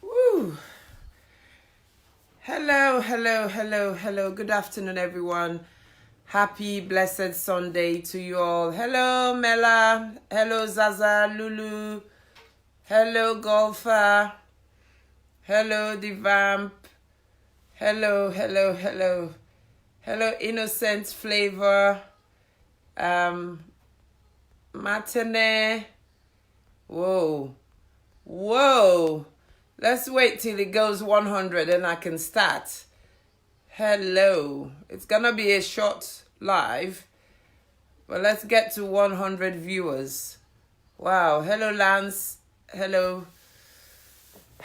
Woo. Hello. Good afternoon, everyone. Happy, blessed Sunday to you all. Hello, Mela. Hello, Zaza, Lulu. Hello, Golfer. Hello, the Vamp. Hello. Hello, Innocent Flavor. Matinee. Whoa. Let's wait till it goes 100 and I can start. Hello. It's gonna be a short live, but let's get to 100 viewers. Wow. Hello, Lance. Hello.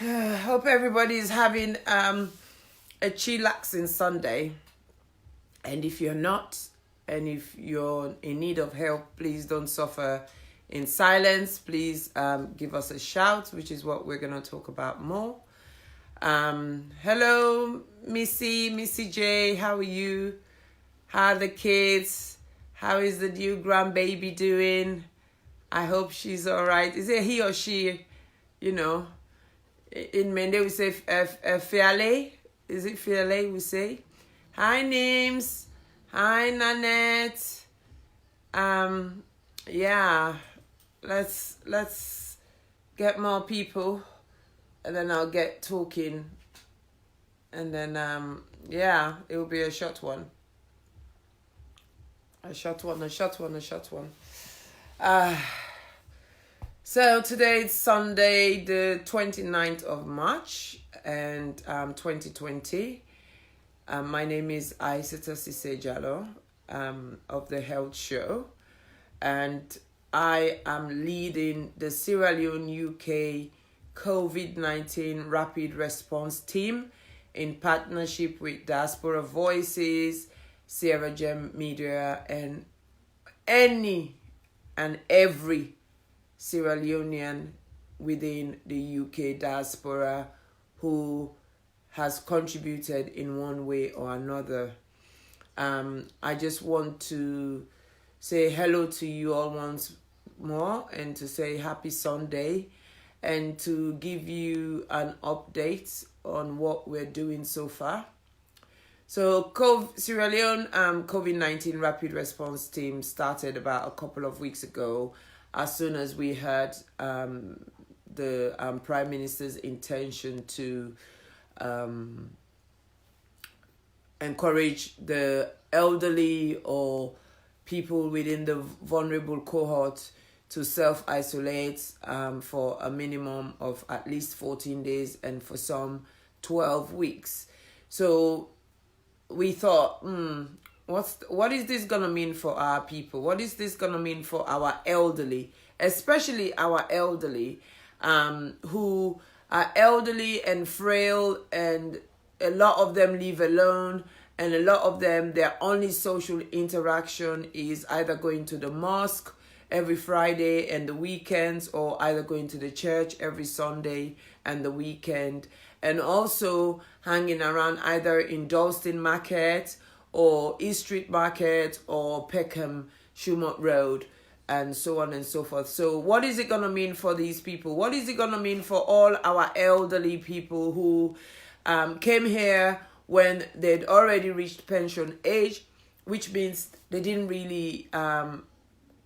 Hope everybody is having a chillaxing Sunday. And if you're not, and if you're in need of help, please don't suffer in silence. Please give us a shout, which is what we're going to talk about more. Hello, Missy J. How are you? How are the kids? How is the new grandbaby doing? I hope she's all right. Is it he or she? You know, in Mende we say Fiale. Is it Fiale we say? Hi, Nims. Hi, Nanette. Yeah. Let's get more people, and then I'll get talking, and then yeah, it will be a short one. So today it's Sunday, the 29th of March, and 2020. My name is Isatta Sisay-Jalloh of the Health Show, and I am leading the Sierra Leone UK COVID-19 Rapid Response Team in partnership with Diaspora Voices, Sierra Gem Media, and any and every Sierra Leonean within the UK diaspora who has contributed in one way or another. I just want to say hello to you all once more, and to say happy Sunday, and to give you an update on what we're doing so far. So Sierra Leone COVID-19 Rapid Response Team started about a couple of weeks ago, as soon as we heard the Prime Minister's intention to encourage the elderly or people within the vulnerable cohort to self-isolate for a minimum of at least 14 days, and for some 12 weeks. So we thought, what is this going to mean for our people? What is this going to mean for our elderly, especially our elderly who are elderly and frail and a lot of them live alone, and a lot of them, their only social interaction is either going to the mosque every Friday and the weekends, or either going to the church every Sunday and the weekend, and also hanging around either in Dalston Market or East Street Market or Peckham Shumot Road, and so on and so forth. So what is it going to mean for these people? What is it going to mean for all our elderly people who came here when they'd already reached pension age, which means they didn't really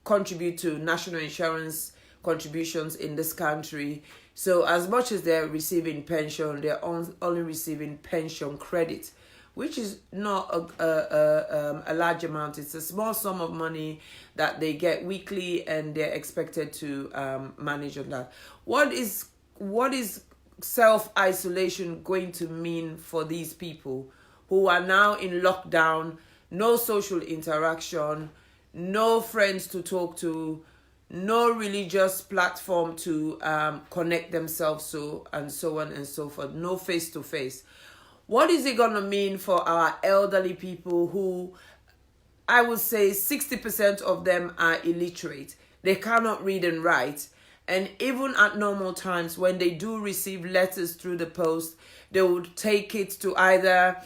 contribute to national insurance contributions in this country. So as much as they're receiving pension, they're only receiving pension credit, which is not a large amount. It's a small sum of money that they get weekly, and they're expected to manage on that. What is self-isolation going to mean for these people who are now in lockdown, no social interaction, no friends to talk to, no religious platform to connect themselves to, and so on and so forth, no face-to-face? What is it going to mean for our elderly people who, I would say 60% of them are illiterate? They cannot read and write. And even at normal times, when they do receive letters through the post, they would take it to either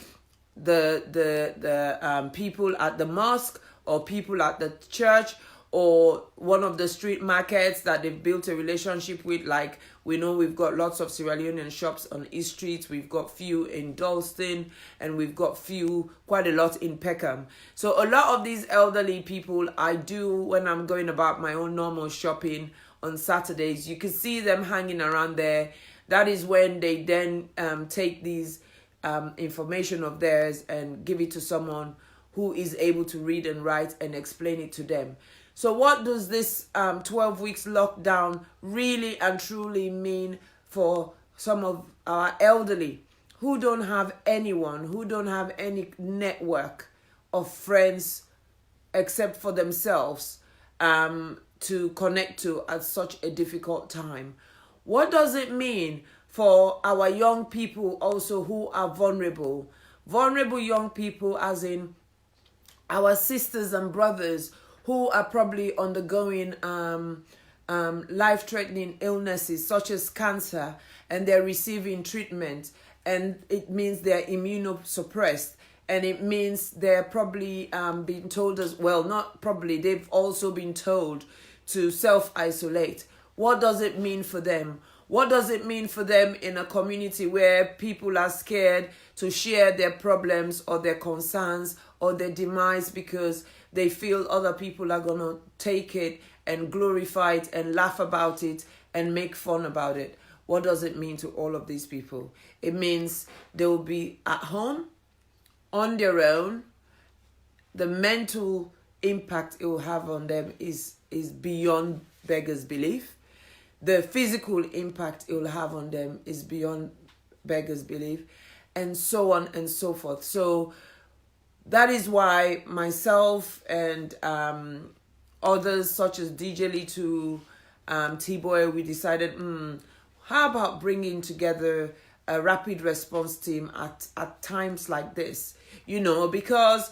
the people at the mosque, or people at the church, or one of the street markets that they've built a relationship with. Like, we know we've got lots of Sierra Leonean shops on East Street, we've got few in Dalston, and we've got quite a lot in Peckham. So a lot of these elderly people, I do, when I'm going about my own normal shopping on Saturdays, you can see them hanging around there. That is when they then take these information of theirs and give it to someone who is able to read and write and explain it to them. So what does this 12 weeks lockdown really and truly mean for some of our elderly who don't have anyone, who don't have any network of friends except for themselves to connect to at such a difficult time? What does it mean for our young people also who are vulnerable? Vulnerable young people as in our sisters and brothers who are probably undergoing life-threatening illnesses such as cancer, and they're receiving treatment, and it means they're immunosuppressed, and it means they're probably being told as well, not probably, they've also been told to self-isolate. What does it mean for them? What does it mean for them in a community where people are scared to share their problems or their concerns or their demise because they feel other people are going to take it and glorify it and laugh about it and make fun about it? What does it mean to all of these people? It means they will be at home on their own. The mental impact it will have on them is beyond beggars' belief. The physical impact it will have on them is beyond beggars' belief, and so on and so forth. So that is why myself and others such as DJ Litu, T-Boy, we decided, how about bringing together a rapid response team at times like this? You know, because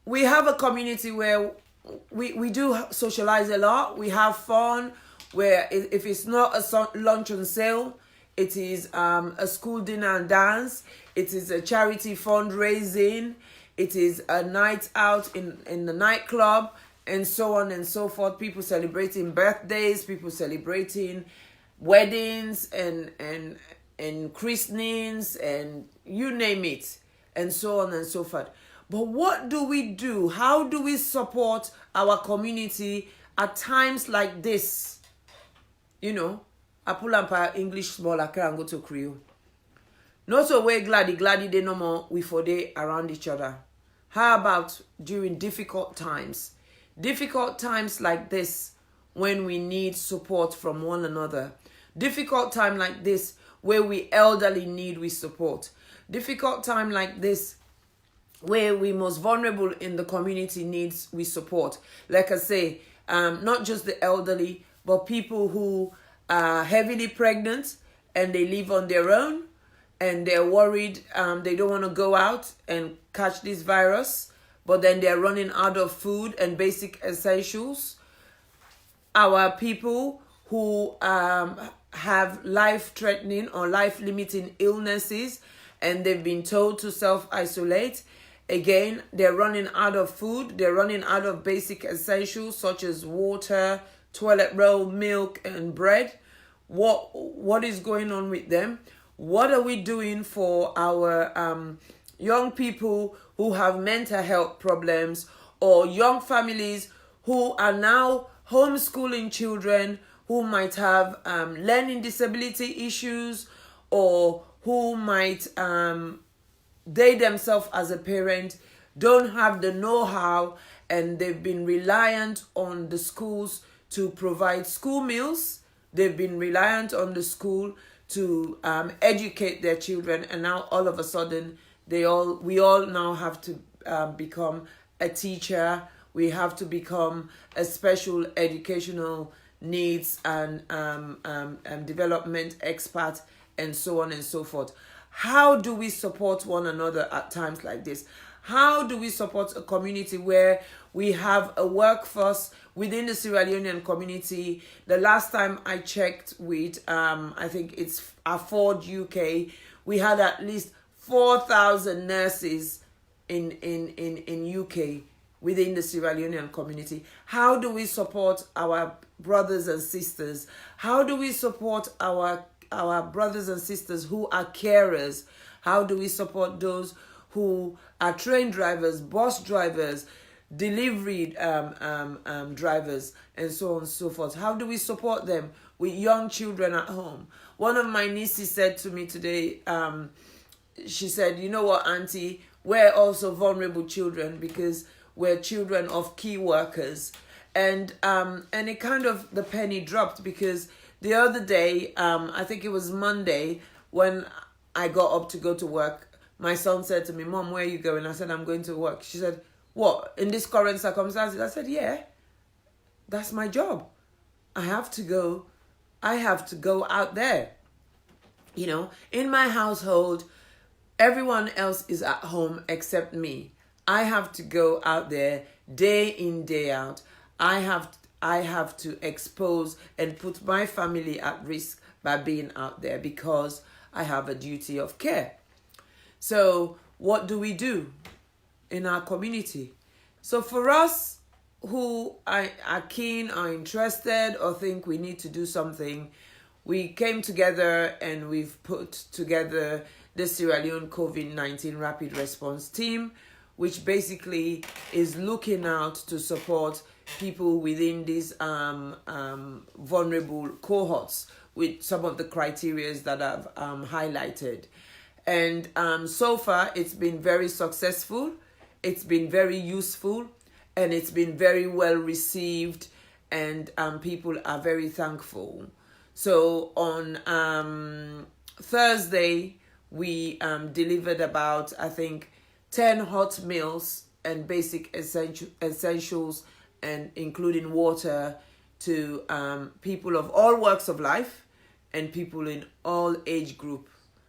we have a community where we do socialize a lot, we have fun, where if it's not a lunch on sale, it is a school dinner and dance, it is a charity fundraising, it is a night out in the nightclub, and so on and so forth. People celebrating birthdays, people celebrating weddings and christenings, and you name it, and so on and so forth. But what do we do? How do we support our community at times like this? You know, I pull up our English small, I can go to Creole. Not so way gladdy they no more, we for day around each other. How about during difficult times? Difficult times like this, when we need support from one another. Difficult time like this, where we elderly need we support. Difficult time like this, where we most vulnerable in the community needs we support. Like I say, not just the elderly, but people who are heavily pregnant and they live on their own, and they're worried. They don't want to go out and catch this virus, but then they're running out of food and basic essentials. Our people who have life-threatening or life-limiting illnesses, and they've been told to self-isolate. Again, they're running out of food. They're running out of basic essentials such as water, toilet roll, milk, and bread. What is going on with them? What are we doing for our young people who have mental health problems, or young families who are now homeschooling children who might have learning disability issues, or who might they themselves as a parent don't have the know-how, and they've been reliant on the schools to provide school meals. They've been reliant on the school to educate their children, and now all of a sudden we all now have to become a teacher. We have to become a special educational needs and development expert, and so on and so forth. How do we support one another at times like this? How do we support a community where we have a workforce within the Sierra Leonean community? The last time I checked with, I think it's Afford UK, we had at least 4,000 nurses in UK within the Sierra Leonean community. How do we support our brothers and sisters? How do we support our brothers and sisters who are carers? How do we support those who are train drivers, bus drivers, delivery drivers, and so on and so forth? How do we support them with young children at home? One of my nieces said to me today, she said, you know what, Auntie, we're also vulnerable children because we're children of key workers. And it kind of, the penny dropped, because the other day, I think it was Monday, when I got up to go to work, my son said to me, Mom, where are you going? I said, I'm going to work. She said, what, in this current circumstances? I said, yeah, that's my job. I have to go out there. You know, in my household, everyone else is at home except me. I have to go out there day in, day out. I have to expose and put my family at risk by being out there because I have a duty of care. So what do we do in our community? So for us who are keen or interested or think we need to do something, we came together and we've put together the Sierra Leone COVID-19 Rapid Response Team, which basically is looking out to support people within these vulnerable cohorts with some of the criteria that I've highlighted. And so far, it's been very successful, it's been very useful, and it's been very well received, and people are very thankful. So on Thursday, we delivered about, I think, 10 hot meals and basic essentials, and including water, to people of all walks of life and people in all age group.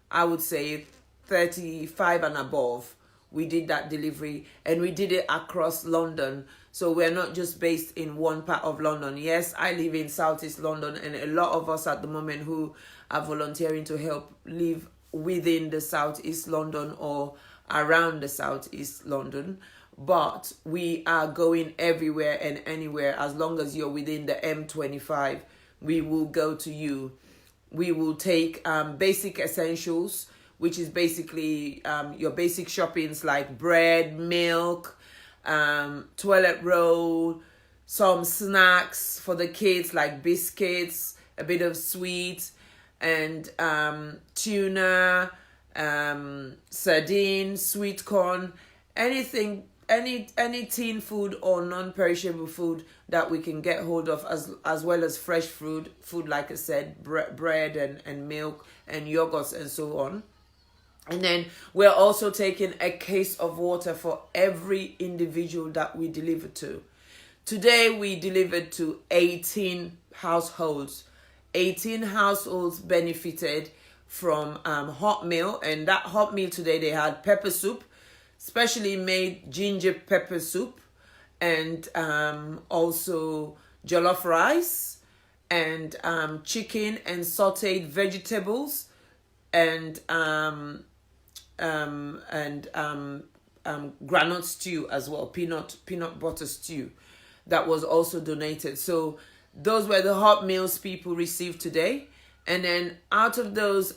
I would say 35 and above. We did that delivery, and we did it across London. So we're not just based in one part of London. Yes, I live in Southeast London, and a lot of us at the moment who are volunteering to help live within the Southeast London or around the Southeast London. But we are going everywhere and anywhere. As long as you're within the M25, we will go to you. We will take basic essentials, which is basically your basic shoppings like bread, milk, toilet roll, some snacks for the kids like biscuits, a bit of sweet, and tuna, sardines, sweet corn, anything, any tin food or non-perishable food that we can get hold of, as well as fresh food like I said, bread and milk and yogurts and so on. And then we're also taking a case of water for every individual that we deliver to. Today we delivered to 18 households. 18 households benefited from hot meal, and that hot meal today they had pepper soup, specially made ginger pepper soup, and also jollof rice, and chicken and sautéed vegetables, and granite stew as well, peanut butter stew, that was also donated. So those were the hot meals people received today. And then out of those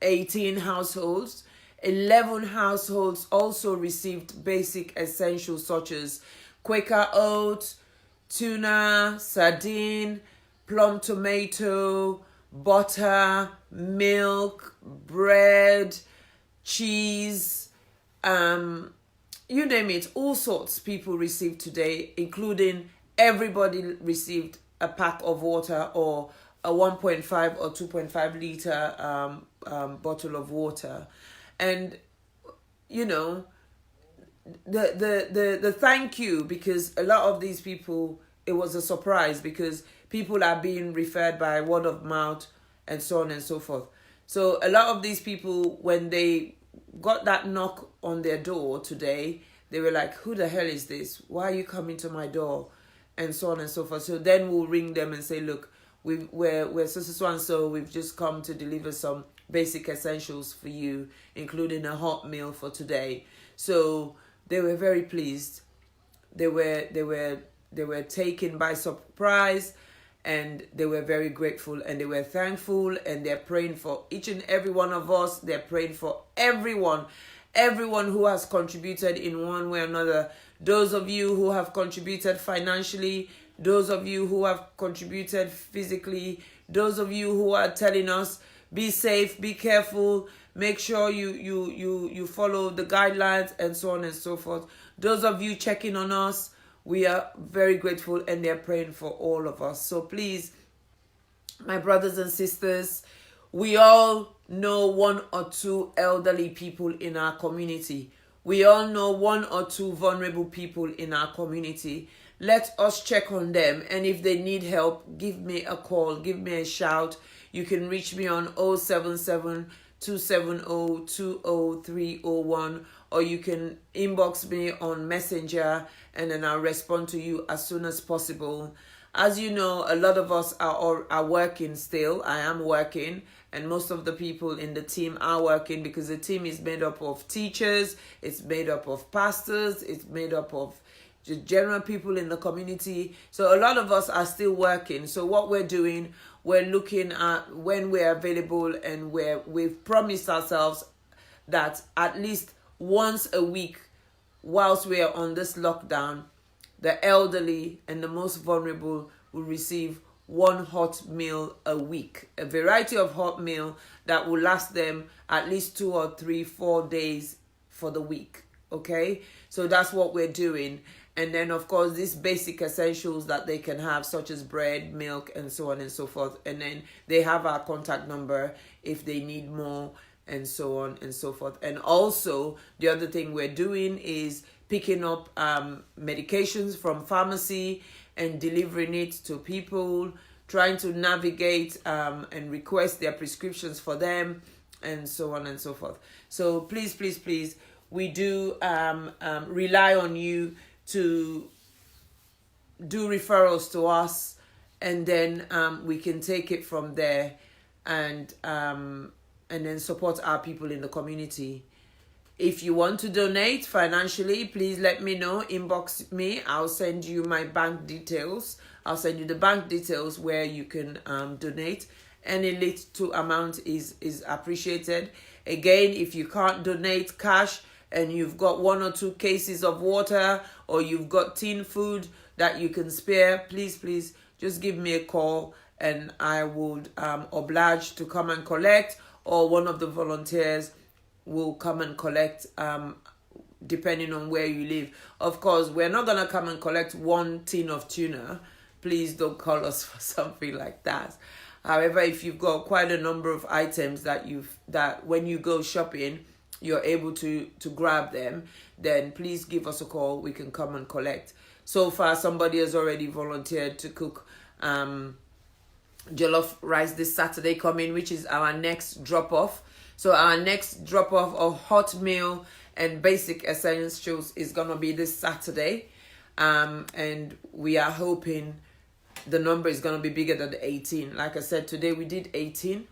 18 households, 11 households also received basic essentials such as Quaker oats, tuna, sardine, plum tomato, butter, milk, bread, cheese, you name it, all sorts people received today, including everybody received a pack of water or a 1.5 or 2.5 liter bottle of water. And you know, the thank you, because a lot of these people, it was a surprise because people are being referred by word of mouth and so on and so forth. So a lot of these people, when they got that knock on their door today, they were like, who the hell is this? Why are you coming to my door? And so on and so forth. So then we'll ring them and say, look, we're so and so, we've just come to deliver some basic essentials for you, including a hot meal for today. So they were very pleased. They were taken by surprise, and they were very grateful, and they were thankful, and they're praying for each and every one of us. They're praying for everyone who has contributed in one way or another. Those of you who have contributed financially, those of you who have contributed physically, those of you who are telling us, be safe, be careful, make sure you follow the guidelines, and so on and so forth. Those of you checking on us, we are very grateful, and they're praying for all of us. So please, my brothers and sisters, we all know one or two elderly people in our community. We all know one or two vulnerable people in our community. Let us check on them, and if they need help, give me a call, give me a shout. You can reach me on 077 270 20301, or you can inbox me on Messenger, and then I'll respond to you as soon as possible. As you know, a lot of us are working still. I am working, and most of the people in the team are working, because the team is made up of teachers, it's made up of pastors, it's made up of just general people in the community. So a lot of us are still working. So what we're doing, we're looking at when we're available, and we've promised ourselves that at least once a week, whilst we are on this lockdown, the elderly and the most vulnerable will receive one hot meal a week, a variety of hot meal that will last them at least 2 or 3, 4 days for the week. Okay, so that's what we're doing. And then, of course, these basic essentials that they can have, such as bread, milk, and so on and so forth. And then they have our contact number if they need more, and so on and so forth. And also, the other thing we're doing is picking up medications from pharmacy and delivering it to people, trying to navigate and request their prescriptions for them, and so on and so forth. So please, please, please, we do rely on you to do referrals to us, and then we can take it from there, and then support our people in the community. If you want to donate financially, please let me know. Inbox me. I'll send you my bank details. I'll send you the bank details where you can donate. Any little amount is appreciated. Again, if you can't donate cash, and you've got 1 or 2 cases of water, or you've got tin food that you can spare, please just give me a call, and I would oblige to come and collect, or one of the volunteers will come and collect, depending on where you live. Of course, we're not going to come and collect 1 tin of tuna. Please don't call us for something like that. However, if you've got quite a number of items that when you go shopping, you're able to grab them, then please give us a call. We can come and collect. So far, somebody has already volunteered to cook jollof rice this Saturday coming, which is our next drop off. So our next drop off of hot meal and basic essentials is gonna be this Saturday, and we are hoping the number is gonna be bigger than the 18. Like I said, today we did 18.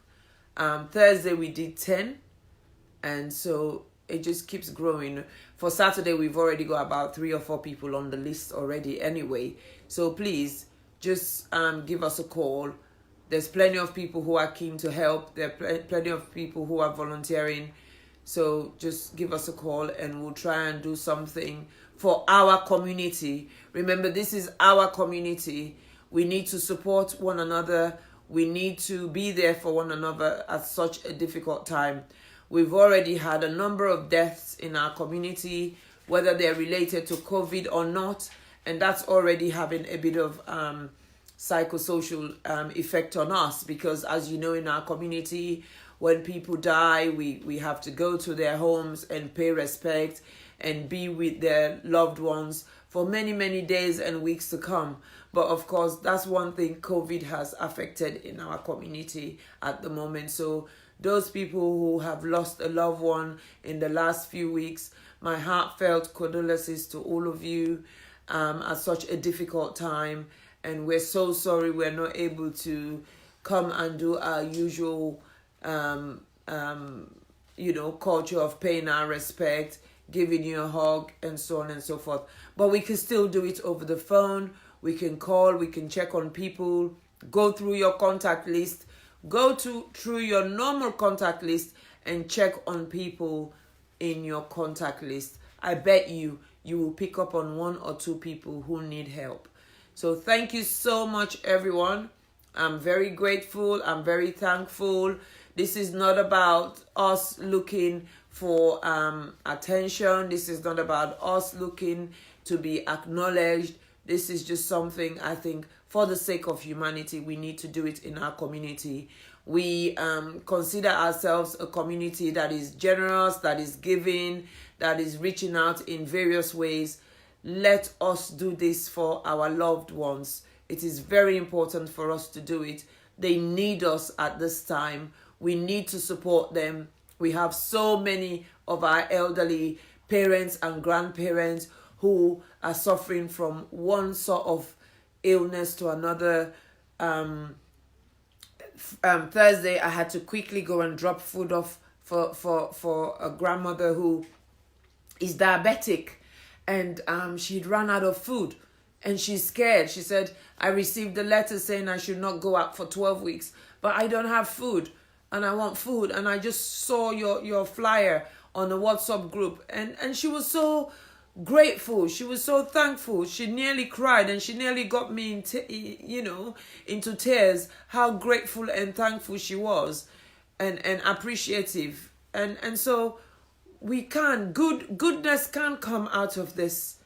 Thursday we did 10, and so it just keeps growing. For Saturday, we've already got about 3 or 4 people on the list already anyway. So please just give us a call. There's plenty of people who are keen to help. There are plenty of people who are volunteering. So just give us a call and we'll try and do something for our community. Remember, this is our community. We need to support one another. We need to be there for one another at such a difficult time. We've already had a number of deaths in our community, whether they're related to COVID or not, and that's already having a bit of psychosocial effect on us, because as you know, in our community, when people die, we have to go to their homes and pay respect and be with their loved ones for many, many days and weeks to come. But of course, that's one thing COVID has affected in our community at the moment. So those people who have lost a loved one in the last few weeks, my heartfelt condolences to all of you at such a difficult time. And we're so sorry we're not able to come and do our usual, culture of paying our respect, giving you a hug, and so on and so forth. But we can still do it over the phone. We can call, we can check on people, go through your contact list, through your normal contact list and check on people in your contact list. I bet you will pick up on 1 or 2 people who need help. So thank you so much, everyone. I'm very grateful. I'm very thankful. This is not about us looking for attention. This is not about us looking to be acknowledged. This is just something I think for the sake of humanity, we need to do it in our community. We consider ourselves a community that is generous, that is giving, that is reaching out in various ways. Let us do this for our loved ones. It is very important for us to do it. They need us at this time. We need to support them. We have so many of our elderly parents and grandparents who are suffering from one sort of illness to another. Thursday, I had to quickly go and drop food off for a grandmother who is diabetic, and she'd run out of food, and she's scared. She said, I received a letter saying I should not go out for 12 weeks, but I don't have food, and I want food, and I just saw your flyer on the WhatsApp group, and she was so grateful. She was so thankful. She nearly cried, and she nearly got me into tears. How grateful and thankful she was, and appreciative. And so we can goodness can come out of this.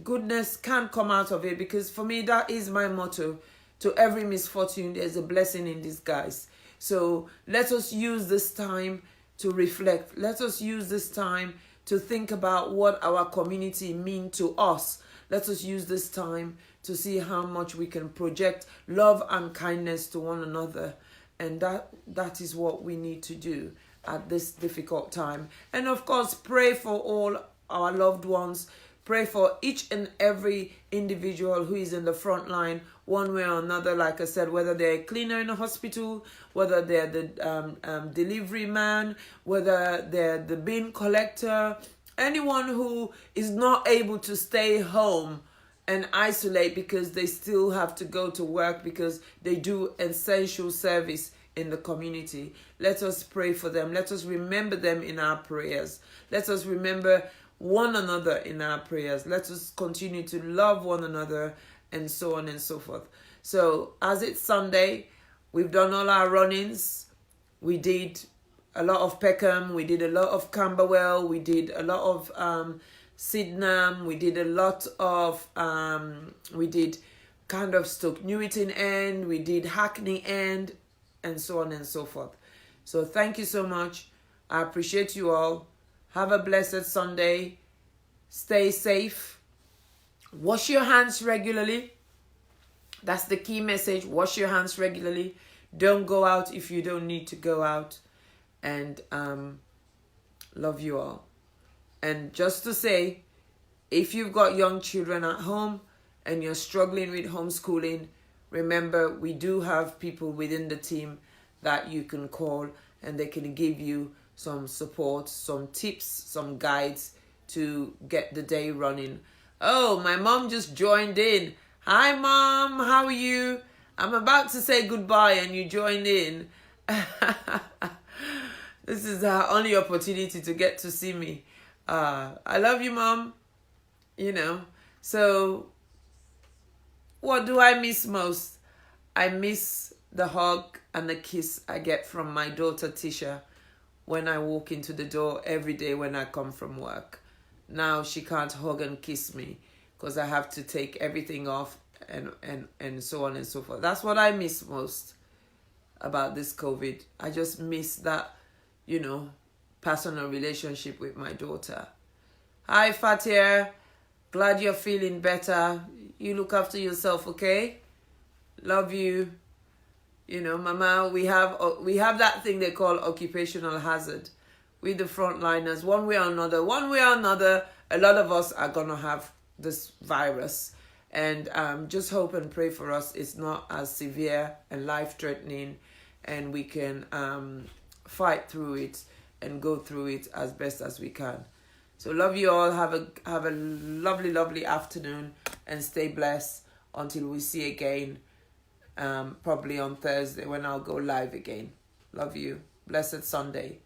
Goodness can come out of it, because for me that is my motto. To every misfortune there's a blessing in disguise. So let us use this time to reflect. Let us use this time to think about what our community means to us. Let us use this time to see how much we can project love and kindness to one another. And that is what we need to do at this difficult time. And of course, pray for all our loved ones. Pray for each and every individual who is in the front line, one way or another. Like I said, whether they're a cleaner in a hospital, whether they're the delivery man, whether they're the bin collector, anyone who is not able to stay home and isolate because they still have to go to work because they do essential service in the community. Let us pray for them. Let us remember them in our prayers. Let us remember one another in our prayers. Let us continue to love one another, and so on and so forth. So as it's Sunday, we've done all our run-ins. We did a lot of Peckham, we did a lot of Camberwell, we did a lot of Sydenham, we did a lot of we did kind of Stoke Newington end, we did Hackney end, and so on and so forth. So thank you so much. I appreciate you all. Have a blessed Sunday. Stay safe. Wash your hands regularly. That's the key message. Wash your hands regularly. Don't go out if you don't need to go out. And love you all. And just to say, if you've got young children at home and you're struggling with homeschooling, remember we do have people within the team that you can call, and they can give you some support, some tips, some guides to get the day running. Oh, my mom just joined in. Hi, Mom. How are you? I'm about to say goodbye and you joined in. This is our only opportunity to get to see me. I love you, Mom. You know. So, what do I miss most? I miss the hug and the kiss I get from my daughter, Tisha, when I walk into the door every day when I come from work. Now she can't hug and kiss me because I have to take everything off and so on and so forth. That's what I miss most about this COVID. I just miss that, personal relationship with my daughter. Hi, Fatia. Glad you're feeling better. You look after yourself, okay? Love you. Mama, we have that thing they call occupational hazard with the frontliners. One way or another, a lot of us are going to have this virus. And just hope and pray for us it's not as severe and life-threatening, and we can fight through it and go through it as best as we can. So love you all. Have a lovely, lovely afternoon, and stay blessed until we see again. Probably on Thursday when I'll go live again. Love you. Blessed Sunday.